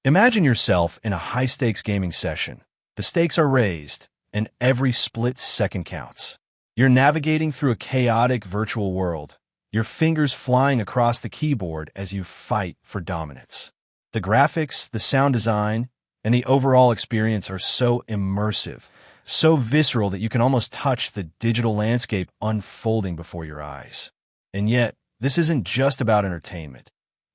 Imagine yourself in a high-stakes gaming session. The stakes are raised, and every split second counts. You're navigating through a chaotic virtual world, your fingers flying across the keyboard as you fight for dominance. The graphics, the sound design, and the overall experience are so immersive, so visceral that you can almost touch the digital landscape unfolding before your eyes. And yet, this isn't just about entertainment.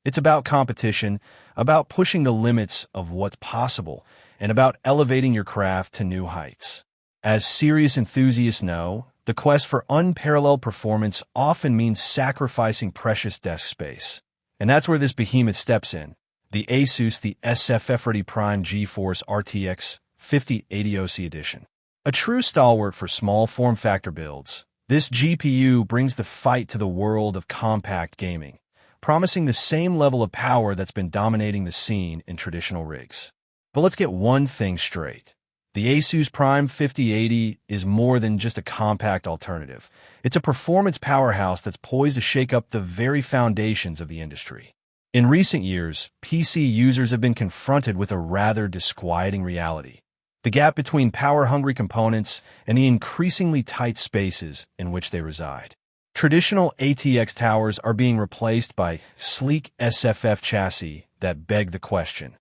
It's about competition, about pushing the limits of what's possible, and about elevating your craft to new heights. As serious enthusiasts know, the quest for unparalleled performance often means sacrificing precious desk space. And that's where this behemoth steps in. The ASUS The SFF Prime GeForce RTX 5080 OC Edition. A true stalwart for small form factor builds, this GPU brings the fight to the world of compact gaming, promising the same level of power that's been dominating the scene in traditional rigs. But let's get one thing straight. The ASUS Prime 5080 is more than just a compact alternative. It's a performance powerhouse that's poised to shake up the very foundations of the industry. In recent years, PC users have been confronted with a rather disquieting reality: the gap between power-hungry components and the increasingly tight spaces in which they reside. Traditional ATX towers are being replaced by sleek SFF chassis that beg the question: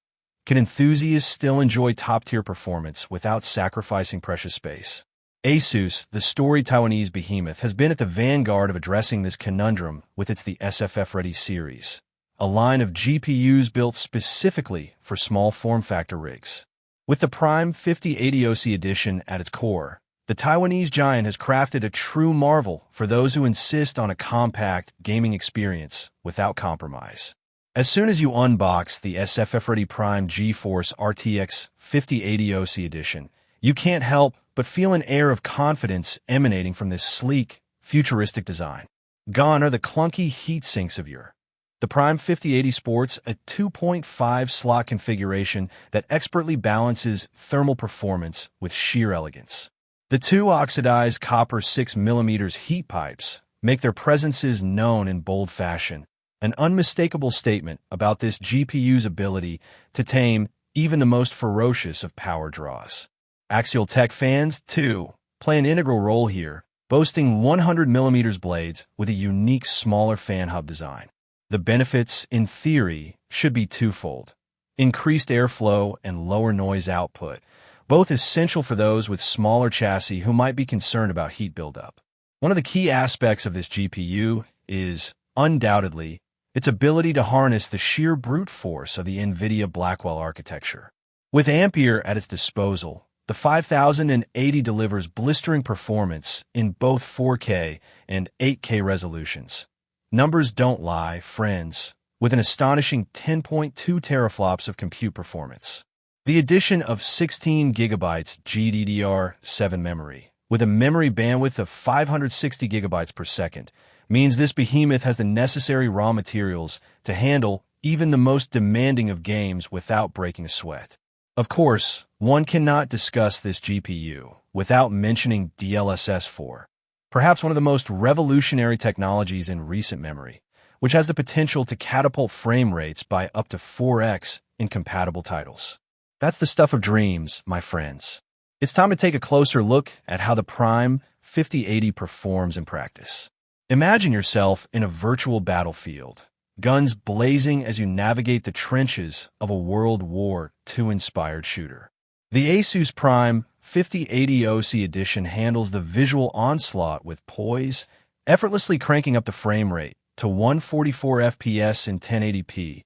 can enthusiasts still enjoy top-tier performance without sacrificing precious space? ASUS, the storied Taiwanese behemoth, has been at the vanguard of addressing this conundrum with its The SFF Ready series, a line of GPUs built specifically for small form factor rigs. With the Prime 5080 OC Edition at its core, the Taiwanese giant has crafted a true marvel for those who insist on a compact gaming experience without compromise. As soon as you unbox the SFF Ready Prime GeForce RTX 5080 OC Edition, you can't help but feel an air of confidence emanating from this sleek, futuristic design. Gone are the clunky heat sinks of yore. The Prime 5080 sports a 2.5 slot configuration that expertly balances thermal performance with sheer elegance. The two oxidized copper 6mm heat pipes make their presences known in bold fashion, an unmistakable statement about this GPU's ability to tame even the most ferocious of power draws. Axial Tech fans, too, play an integral role here, boasting 100mm blades with a unique smaller fan hub design. The benefits, in theory, should be twofold: increased airflow and lower noise output, both essential for those with smaller chassis who might be concerned about heat buildup. One of the key aspects of this GPU is, undoubtedly, its ability to harness the sheer brute force of the NVIDIA Blackwell architecture. With Ampere at its disposal, the 5080 delivers blistering performance in both 4K and 8K resolutions. Numbers don't lie, friends, with an astonishing 10.2 teraflops of compute performance. The addition of 16 GB GDDR7 memory, with a memory bandwidth of 560 GB per second, means this behemoth has the necessary raw materials to handle even the most demanding of games without breaking a sweat. Of course, one cannot discuss this GPU without mentioning DLSS 4, perhaps one of the most revolutionary technologies in recent memory, which has the potential to catapult frame rates by up to 4x in compatible titles. That's the stuff of dreams, my friends. It's time to take a closer look at how the Prime 5080 performs in practice. Imagine yourself in a virtual battlefield, guns blazing as you navigate the trenches of a World War II-inspired shooter. The ASUS Prime 5080 OC Edition handles the visual onslaught with poise, effortlessly cranking up the frame rate to 144 FPS in 1080p,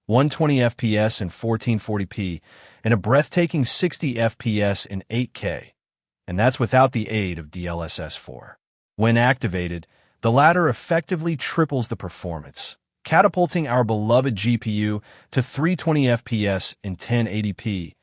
120 FPS in 1440p, and a breathtaking 60 FPS in 8K. And that's without the aid of DLSS 4. When activated, the latter effectively triples the performance, catapulting our beloved GPU to 320 FPS in 1080p,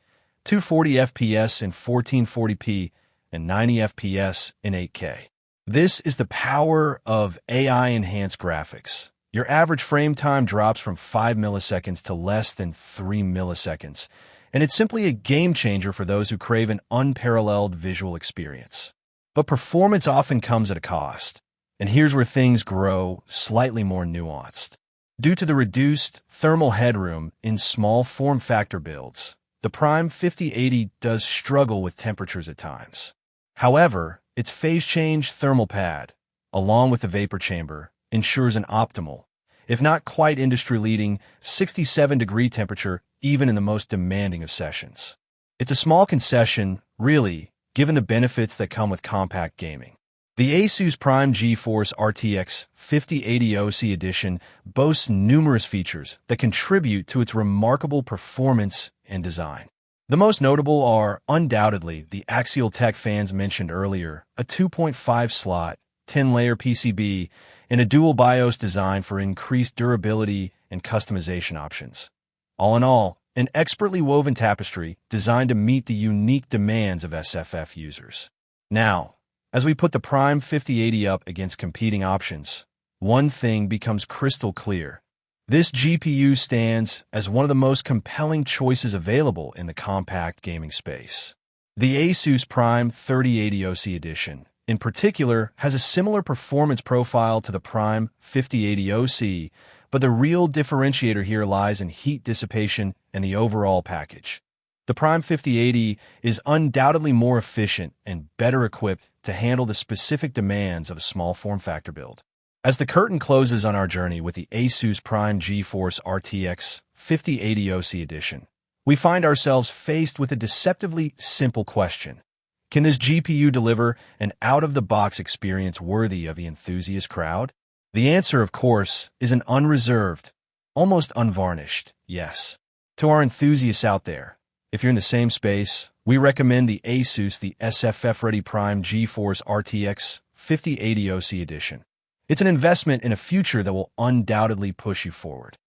240 FPS in 1440p, and 90 FPS in 8K. This is the power of AI-enhanced graphics. Your average frame time drops from 5 milliseconds to less than 3 milliseconds, and it's simply a game changer for those who crave an unparalleled visual experience. But performance often comes at a cost, and here's where things grow slightly more nuanced. Due to the reduced thermal headroom in small form factor builds, the Prime 5080 does struggle with temperatures at times. However, its phase change thermal pad, along with the vapor chamber, ensures an optimal, if not quite industry-leading, 67-degree temperature even in the most demanding of sessions. It's a small concession, really, given the benefits that come with compact gaming. The ASUS Prime GeForce RTX 5080 OC Edition boasts numerous features that contribute to its remarkable performance and design. The most notable are, undoubtedly, the Axial Tech fans mentioned earlier, a 2.5-slot, 10-layer PCB, and a dual BIOS design for increased durability and customization options. All in all, an expertly woven tapestry designed to meet the unique demands of SFF users. Now, as we put the Prime 5080 up against competing options, one thing becomes crystal clear. This GPU stands as one of the most compelling choices available in the compact gaming space. The ASUS Prime 3080 OC Edition, in particular, has a similar performance profile to the Prime 5080 OC, but the real differentiator here lies in heat dissipation and the overall package. The Prime 5080 is undoubtedly more efficient and better equipped to handle the specific demands of a small form factor build. As the curtain closes on our journey with the ASUS Prime GeForce RTX 5080 OC Edition, we find ourselves faced with a deceptively simple question. Can this GPU deliver an out-of-the-box experience worthy of the enthusiast crowd? The answer, of course, is an unreserved, almost unvarnished yes. To our enthusiasts out there, if you're in the same space, we recommend the ASUS The SFF Ready Prime GeForce RTX 5080 OC Edition. It's an investment in a future that will undoubtedly push you forward.